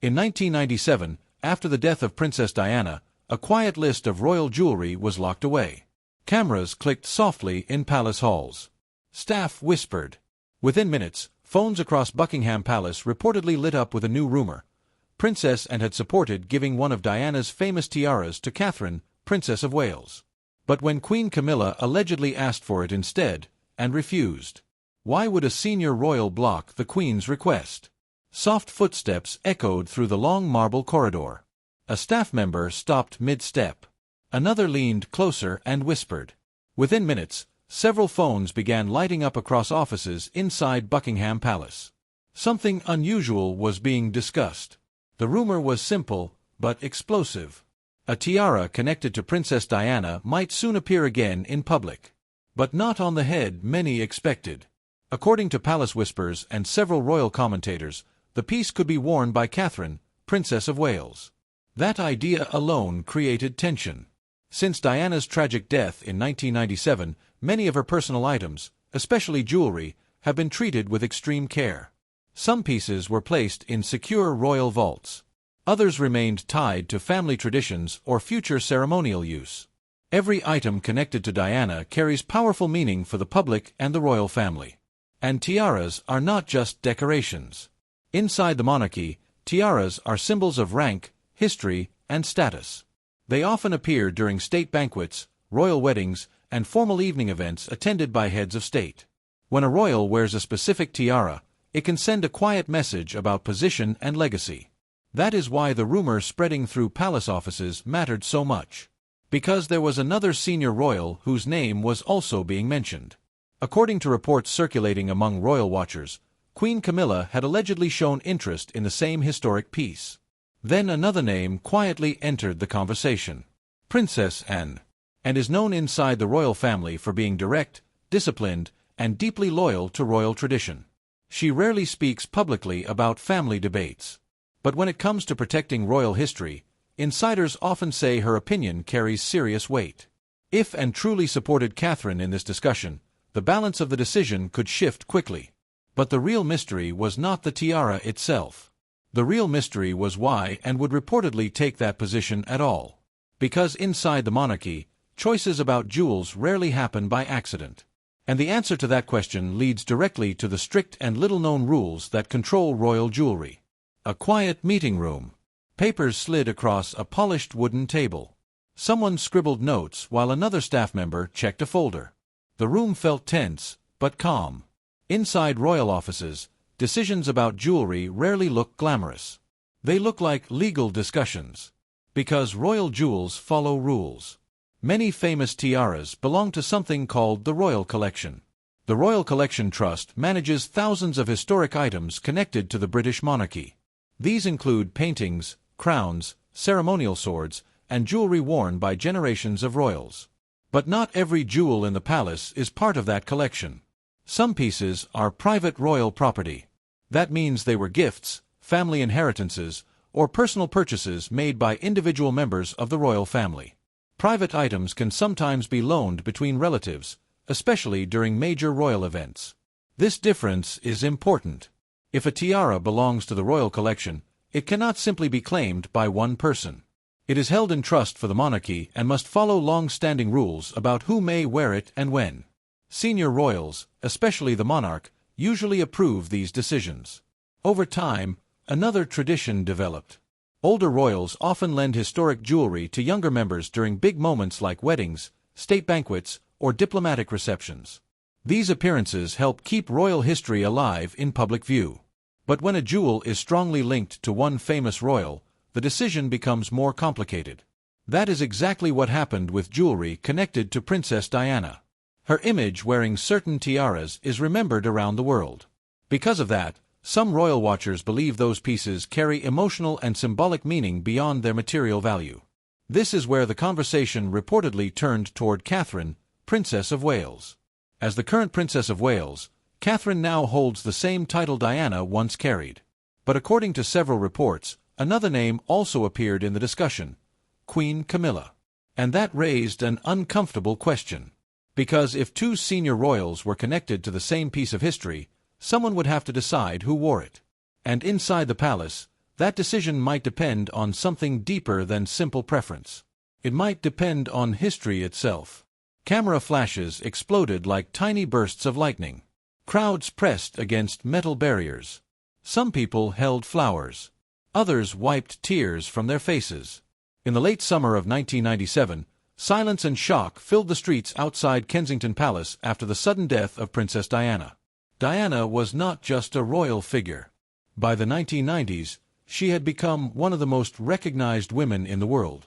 In 1997, after the death of Princess Diana, a quiet list of royal jewelry was locked away. Cameras clicked softly in palace halls. Staff whispered. Within minutes, phones across Buckingham Palace reportedly lit up with a new rumor. Princess and had supported giving one of Diana's famous tiaras to Catherine, Princess of Wales. But when Queen Camilla allegedly asked for it instead, and refused. Why would a senior royal block the Queen's request? Soft footsteps echoed through the long marble corridor. A staff member stopped mid-step. Another leaned closer and whispered. Within minutes, several phones began lighting up across offices inside Buckingham Palace. Something unusual was being discussed. The rumor was simple, but explosive. A tiara connected to Princess Diana might soon appear again in public. But not on the head many expected. According to palace whispers and several royal commentators, the piece could be worn by Catherine, Princess of Wales. That idea alone created tension. Since Diana's tragic death in 1997, many of her personal items, especially jewelry, have been treated with extreme care. Some pieces were placed in secure royal vaults. Others remained tied to family traditions or future ceremonial use. Every item connected to Diana carries powerful meaning for the public and the royal family. And tiaras are not just decorations. Inside the monarchy, tiaras are symbols of rank, history, and status. They often appear during state banquets, royal weddings, and formal evening events attended by heads of state. When a royal wears a specific tiara, it can send a quiet message about position and legacy. That is why the rumor spreading through palace offices mattered so much. Because there was another senior royal whose name was also being mentioned. According to reports circulating among royal watchers, Queen Camilla had allegedly shown interest in the same historic piece. Then another name quietly entered the conversation. Princess Anne. And is known inside the royal family for being direct, disciplined, and deeply loyal to royal tradition. She rarely speaks publicly about family debates. But when it comes to protecting royal history, insiders often say her opinion carries serious weight. If Anne truly supported Catherine in this discussion, the balance of the decision could shift quickly. But the real mystery was not the tiara itself. The real mystery was why Anne would reportedly take that position at all. Because inside the monarchy, choices about jewels rarely happen by accident. And the answer to that question leads directly to the strict and little-known rules that control royal jewelry. A quiet meeting room. Papers slid across a polished wooden table. Someone scribbled notes while another staff member checked a folder. The room felt tense, but calm. Inside royal offices, decisions about jewelry rarely look glamorous. They look like legal discussions. Because royal jewels follow rules. Many famous tiaras belong to something called the Royal Collection. The Royal Collection Trust manages thousands of historic items connected to the British monarchy. These include paintings, crowns, ceremonial swords, and jewelry worn by generations of royals. But not every jewel in the palace is part of that collection. Some pieces are private royal property. That means they were gifts, family inheritances, or personal purchases made by individual members of the royal family. Private items can sometimes be loaned between relatives, especially during major royal events. This difference is important. If a tiara belongs to the royal collection, it cannot simply be claimed by one person. It is held in trust for the monarchy and must follow long-standing rules about who may wear it and when. Senior royals, especially the monarch, usually approve these decisions. Over time, another tradition developed. Older royals often lend historic jewelry to younger members during big moments like weddings, state banquets, or diplomatic receptions. These appearances help keep royal history alive in public view. But when a jewel is strongly linked to one famous royal, the decision becomes more complicated. That is exactly what happened with jewelry connected to Princess Diana. Her image wearing certain tiaras is remembered around the world. Because of that, some royal watchers believe those pieces carry emotional and symbolic meaning beyond their material value. This is where the conversation reportedly turned toward Catherine, Princess of Wales. As the current Princess of Wales, Catherine now holds the same title Diana once carried. But according to several reports, another name also appeared in the discussion: Queen Camilla. And that raised an uncomfortable question. Because if two senior royals were connected to the same piece of history, someone would have to decide who wore it. And inside the palace, That decision might depend on something deeper than simple preference. It might depend on history itself. Camera flashes exploded like tiny bursts of lightning. Crowds pressed against metal barriers. Some people held flowers. Others wiped tears from their faces. In the late summer of 1997, silence and shock filled the streets outside Kensington Palace after the sudden death of Princess Diana. Diana was not just a royal figure. By the 1990s, she had become one of the most recognized women in the world.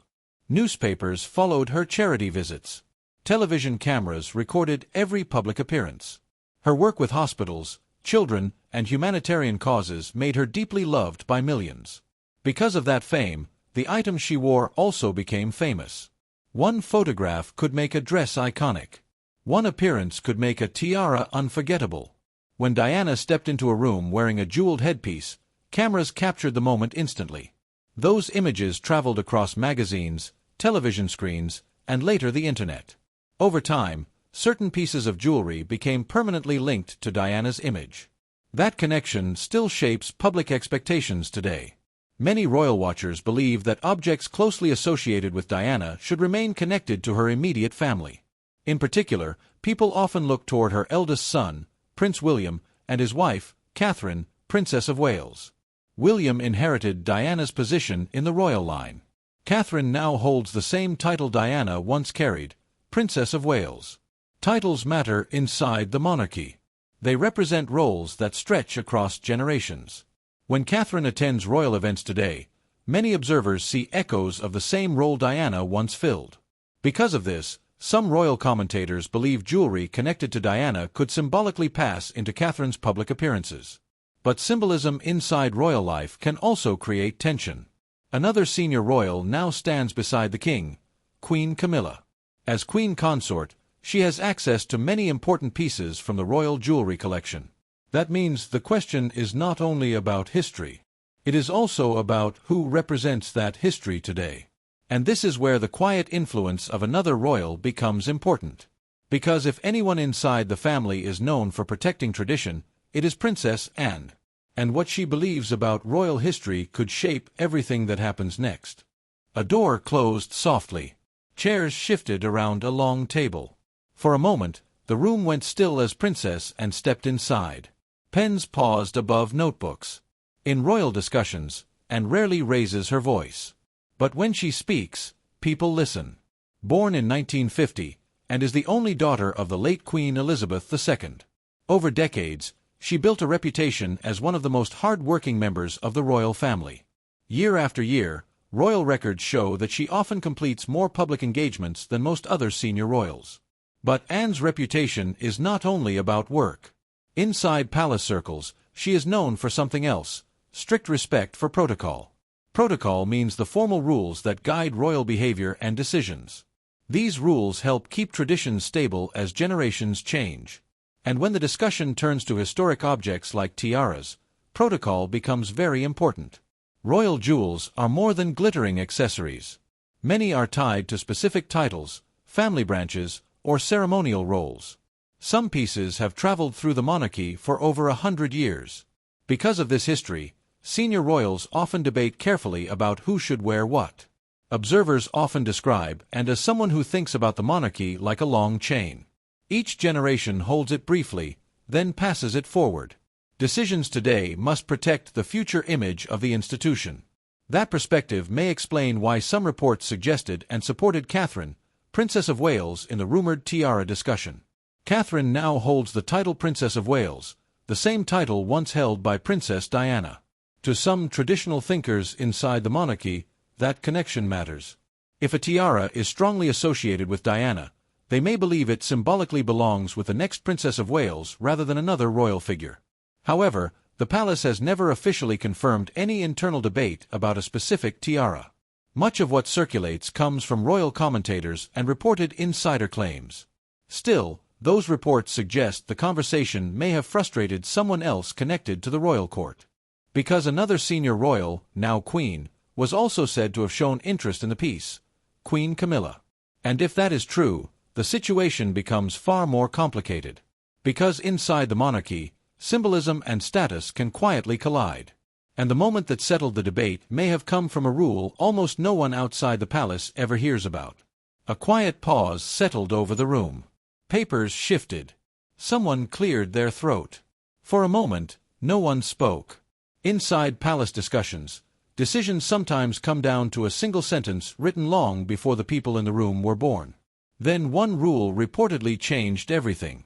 Newspapers followed her charity visits. Television cameras recorded every public appearance. Her work with hospitals, children, and humanitarian causes made her deeply loved by millions. Because of that fame, the items she wore also became famous. One photograph could make a dress iconic. One appearance could make a tiara unforgettable. When Diana stepped into a room wearing a jeweled headpiece, cameras captured the moment instantly. Those images traveled across magazines, television screens, and later the internet. Over time, certain pieces of jewelry became permanently linked to Diana's image. That connection still shapes public expectations today. Many royal watchers believe that objects closely associated with Diana should remain connected to her immediate family. In particular, people often look toward her eldest son, Prince William, and his wife, Catherine, Princess of Wales. William inherited Diana's position in the royal line. Catherine now holds the same title Diana once carried, Princess of Wales. Titles matter inside the monarchy. They represent roles that stretch across generations. When Catherine attends royal events today, many observers see echoes of the same role Diana once filled. Because of this, some royal commentators believe jewelry connected to Diana could symbolically pass into Catherine's public appearances. But symbolism inside royal life can also create tension. Another senior royal now stands beside the king, Queen Camilla. As queen consort, she has access to many important pieces from the royal jewelry collection. That means the question is not only about history. It is also about who represents that history today. And this is where the quiet influence of another royal becomes important. Because if anyone inside the family is known for protecting tradition, it is Princess Anne. And what she believes about royal history could shape everything that happens next. A door closed softly. Chairs shifted around a long table. For a moment, the room went still as Princess Anne stepped inside. Pens paused above notebooks. In royal discussions, Anne rarely raises her voice. But when she speaks, people listen. Born in 1950, Anne is the only daughter of the late Queen Elizabeth II. Over decades, she built a reputation as one of the most hard-working members of the royal family. Year after year, royal records show that she often completes more public engagements than most other senior royals. But Anne's reputation is not only about work. Inside palace circles, she is known for something else: strict respect for protocol. Protocol means the formal rules that guide royal behavior and decisions. These rules help keep traditions stable as generations change. And when the discussion turns to historic objects like tiaras, protocol becomes very important. Royal jewels are more than glittering accessories. Many are tied to specific titles, family branches, or ceremonial roles. Some pieces have traveled through the monarchy for over 100 years. Because of this history, senior royals often debate carefully about who should wear what. Observers often describe Anne as someone who thinks about the monarchy like a long chain. Each generation holds it briefly, then passes it forward. Decisions today must protect the future image of the institution. That perspective may explain why some reports suggested and supported Catherine, Princess of Wales, in the rumored tiara discussion. Catherine now holds the title Princess of Wales, the same title once held by Princess Diana. To some traditional thinkers inside the monarchy, that connection matters. If a tiara is strongly associated with Diana, they may believe it symbolically belongs with the next Princess of Wales rather than another royal figure. However, the palace has never officially confirmed any internal debate about a specific tiara. Much of what circulates comes from royal commentators and reported insider claims. Still, those reports suggest the conversation may have frustrated someone else connected to the royal court. Because another senior royal, now queen, was also said to have shown interest in the piece, Queen Camilla. And if that is true, the situation becomes far more complicated. Because inside the monarchy, symbolism and status can quietly collide. And the moment that settled the debate may have come from a rule almost no one outside the palace ever hears about. A quiet pause settled over the room. Papers shifted. Someone cleared their throat. For a moment, no one spoke. Inside palace discussions, decisions sometimes come down to a single sentence written long before the people in the room were born. Then one rule reportedly changed everything.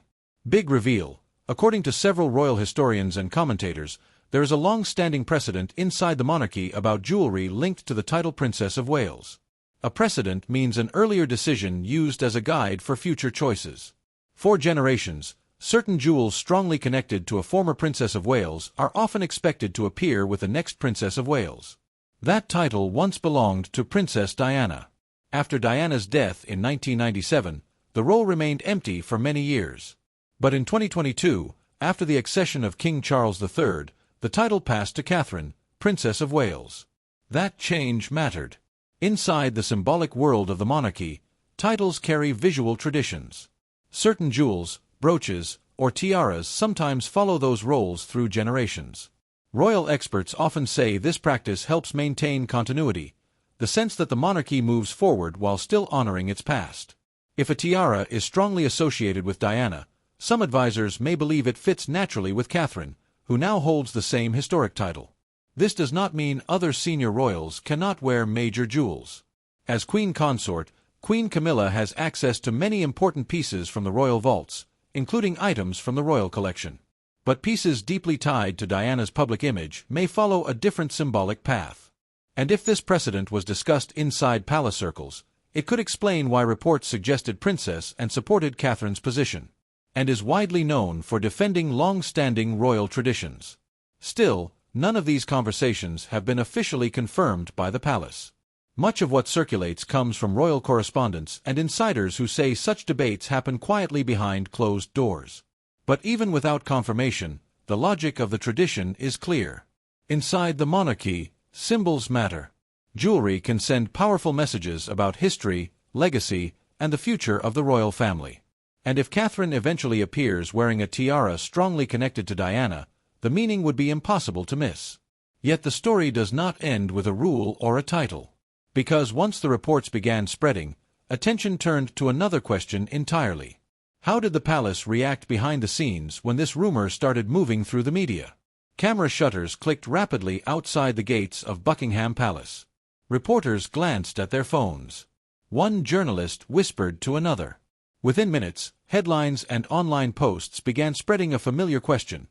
Big reveal. According to several royal historians and commentators, there is a long-standing precedent inside the monarchy about jewelry linked to the title Princess of Wales. A precedent means an earlier decision used as a guide for future choices. For generations, certain jewels strongly connected to a former Princess of Wales are often expected to appear with the next Princess of Wales. That title once belonged to Princess Diana. After Diana's death in 1997, the role remained empty for many years. But in 2022, after the accession of King Charles III, the title passed to Catherine, Princess of Wales. That change mattered. Inside the symbolic world of the monarchy, titles carry visual traditions. Certain jewels, brooches, or tiaras sometimes follow those roles through generations. Royal experts often say this practice helps maintain continuity, the sense that the monarchy moves forward while still honoring its past. If a tiara is strongly associated with Diana, some advisors may believe it fits naturally with Catherine, who now holds the same historic title. This does not mean other senior royals cannot wear major jewels. As Queen Consort, Queen Camilla has access to many important pieces from the royal vaults, including items from the royal collection. But pieces deeply tied to Diana's public image may follow a different symbolic path. And if this precedent was discussed inside palace circles, it could explain why reports suggested Princess and supported Catherine's position, and is widely known for defending long-standing royal traditions. Still, none of these conversations have been officially confirmed by the palace. Much of what circulates comes from royal correspondents and insiders who say such debates happen quietly behind closed doors. But even without confirmation, the logic of the tradition is clear. Inside the monarchy, symbols matter. Jewelry can send powerful messages about history, legacy, and the future of the royal family. And if Catherine eventually appears wearing a tiara strongly connected to Diana, the meaning would be impossible to miss. Yet the story does not end with a rule or a title. Because once the reports began spreading, attention turned to another question entirely. How did the palace react behind the scenes when this rumor started moving through the media? Camera shutters clicked rapidly outside the gates of Buckingham Palace. Reporters glanced at their phones. One journalist whispered to another. Within minutes, headlines and online posts began spreading a familiar question.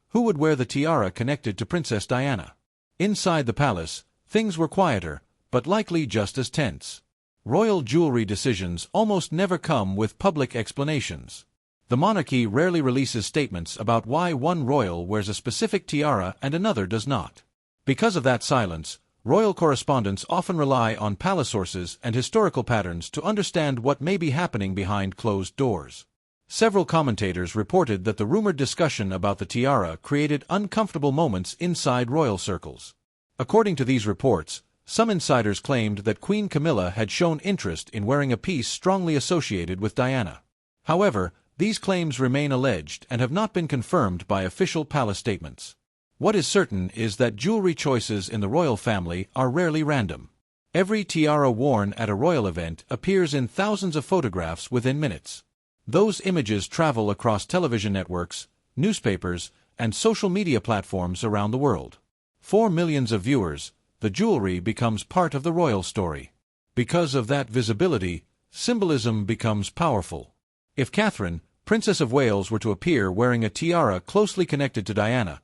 Who would wear the tiara connected to Princess Diana? Inside the palace, things were quieter, but likely just as tense. Royal jewelry decisions almost never come with public explanations. The monarchy rarely releases statements about why one royal wears a specific tiara and another does not. Because of that silence, royal correspondents often rely on palace sources and historical patterns to understand what may be happening behind closed doors. Several commentators reported that the rumored discussion about the tiara created uncomfortable moments inside royal circles. According to these reports, some insiders claimed that Queen Camilla had shown interest in wearing a piece strongly associated with Diana. However, these claims remain alleged and have not been confirmed by official palace statements. What is certain is that jewelry choices in the royal family are rarely random. Every tiara worn at a royal event appears in thousands of photographs within minutes. Those images travel across television networks, newspapers, and social media platforms around the world. For millions of viewers, the jewelry becomes part of the royal story. Because of that visibility, symbolism becomes powerful. If Catherine, Princess of Wales, were to appear wearing a tiara closely connected to Diana,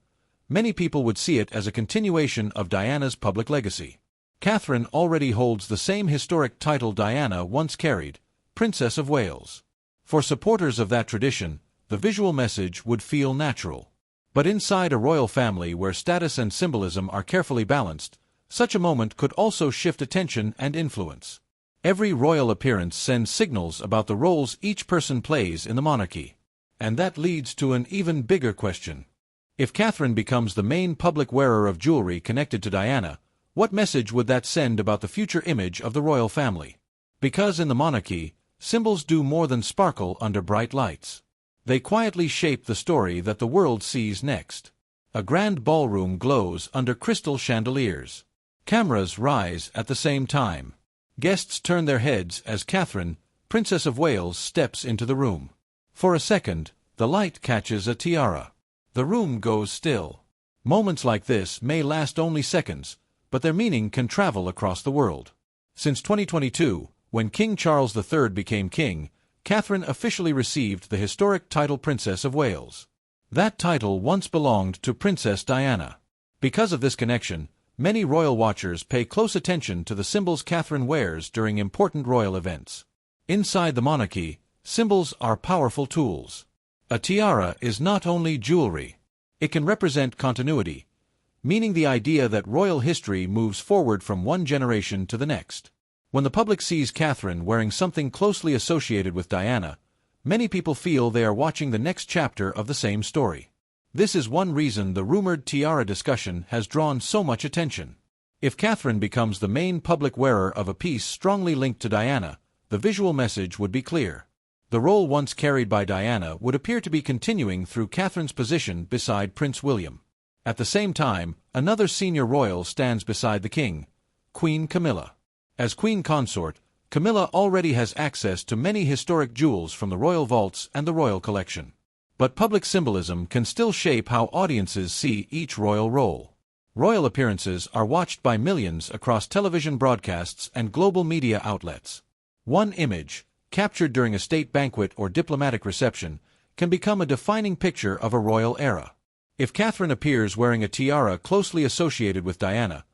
many people would see it as a continuation of Diana's public legacy. Catherine already holds the same historic title Diana once carried, Princess of Wales. For supporters of that tradition, the visual message would feel natural. But inside a royal family where status and symbolism are carefully balanced, such a moment could also shift attention and influence. Every royal appearance sends signals about the roles each person plays in the monarchy. And that leads to an even bigger question. If Catherine becomes the main public wearer of jewelry connected to Diana, what message would that send about the future image of the royal family? Because in the monarchy, symbols do more than sparkle under bright lights. They quietly shape the story that the world sees next. A grand ballroom glows under crystal chandeliers. Cameras rise at the same time. Guests turn their heads as Catherine, Princess of Wales, steps into the room. For a second, the light catches a tiara. The room goes still. Moments like this may last only seconds, but their meaning can travel across the world. Since 2022, when King Charles III became king, Catherine officially received the historic title Princess of Wales. That title once belonged to Princess Diana. Because of this connection, many royal watchers pay close attention to the symbols Catherine wears during important royal events. Inside the monarchy, symbols are powerful tools. A tiara is not only jewelry. It can represent continuity, meaning the idea that royal history moves forward from one generation to the next. When the public sees Catherine wearing something closely associated with Diana, many people feel they are watching the next chapter of the same story. This is one reason the rumored tiara discussion has drawn so much attention. If Catherine becomes the main public wearer of a piece strongly linked to Diana, the visual message would be clear. The role once carried by Diana would appear to be continuing through Catherine's position beside Prince William. At the same time, another senior royal stands beside the king, Queen Camilla. As queen consort, Camilla already has access to many historic jewels from the royal vaults and the royal collection. But public symbolism can still shape how audiences see each royal role. Royal appearances are watched by millions across television broadcasts and global media outlets. One image, captured during a state banquet or diplomatic reception, can become a defining picture of a royal era. If Catherine appears wearing a tiara closely associated with Diana,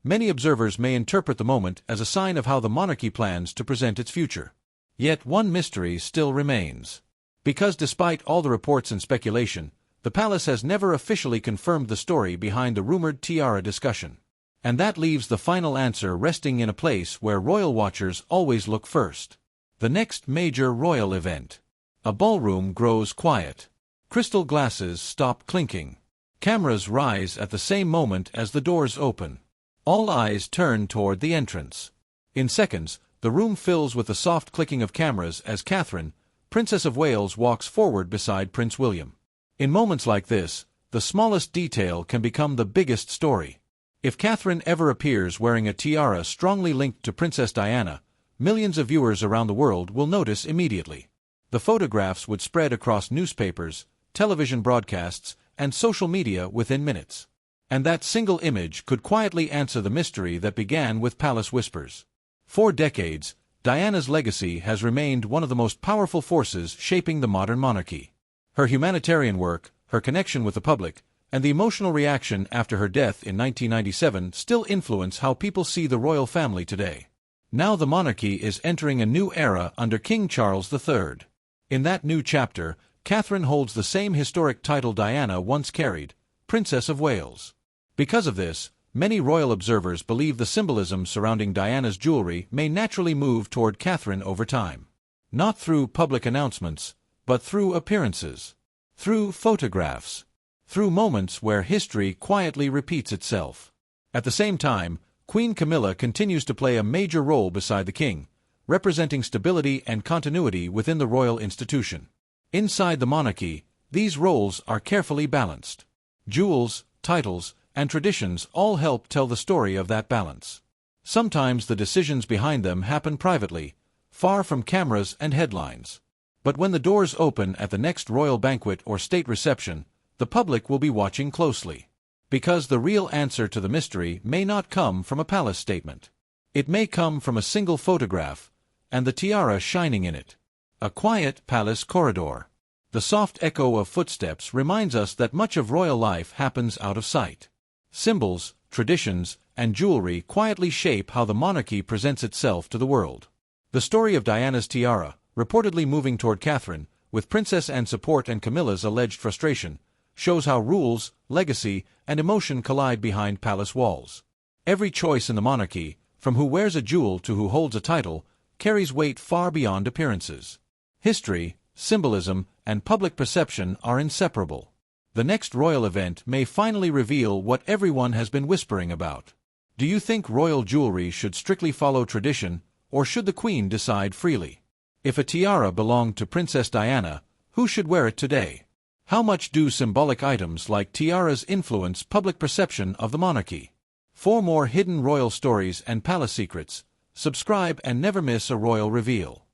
many observers may interpret the moment as a sign of how the monarchy plans to present its future. Yet one mystery still remains. Because despite all the reports and speculation, the palace has never officially confirmed the story behind the rumored tiara discussion. And that leaves the final answer resting in a place where royal watchers always look first. The next major royal event. A ballroom grows quiet. Crystal glasses stop clinking. Cameras rise at the same moment as the doors open. All eyes turn toward the entrance. In seconds, the room fills with the soft clicking of cameras as Catherine, Princess of Wales, walks forward beside Prince William. In moments like this, the smallest detail can become the biggest story. If Catherine ever appears wearing a tiara strongly linked to Princess Diana, millions of viewers around the world will notice immediately. The photographs would spread across newspapers, television broadcasts, and social media within minutes. And that single image could quietly answer the mystery that began with palace whispers. For decades, Diana's legacy has remained one of the most powerful forces shaping the modern monarchy. Her humanitarian work, her connection with the public, and the emotional reaction after her death in 1997 still influence how people see the royal family today. Now the monarchy is entering a new era under King Charles III. In that new chapter, Catherine holds the same historic title Diana once carried, Princess of Wales. Because of this, many royal observers believe the symbolism surrounding Diana's jewelry may naturally move toward Catherine over time. Not through public announcements, but through appearances. Through photographs. Through moments where history quietly repeats itself. At the same time, Queen Camilla continues to play a major role beside the king, representing stability and continuity within the royal institution. Inside the monarchy, these roles are carefully balanced. Jewels, titles, and traditions all help tell the story of that balance. Sometimes the decisions behind them happen privately, far from cameras and headlines. But when the doors open at the next royal banquet or state reception, the public will be watching closely. Because the real answer to the mystery may not come from a palace statement. It may come from a single photograph, and the tiara shining in it. A quiet palace corridor. The soft echo of footsteps reminds us that much of royal life happens out of sight. Symbols, traditions, and jewelry quietly shape how the monarchy presents itself to the world. The story of Diana's tiara, reportedly moving toward Catherine, with Princess Anne's support and Camilla's alleged frustration, shows how rules, legacy, and emotion collide behind palace walls. Every choice in the monarchy, from who wears a jewel to who holds a title, carries weight far beyond appearances. History, symbolism, and public perception are inseparable. The next royal event may finally reveal what everyone has been whispering about. Do you think royal jewelry should strictly follow tradition, or should the Queen decide freely? If a tiara belonged to Princess Diana, who should wear it today? How much do symbolic items like tiaras influence public perception of the monarchy? For more hidden royal stories and palace secrets, subscribe and never miss a royal reveal.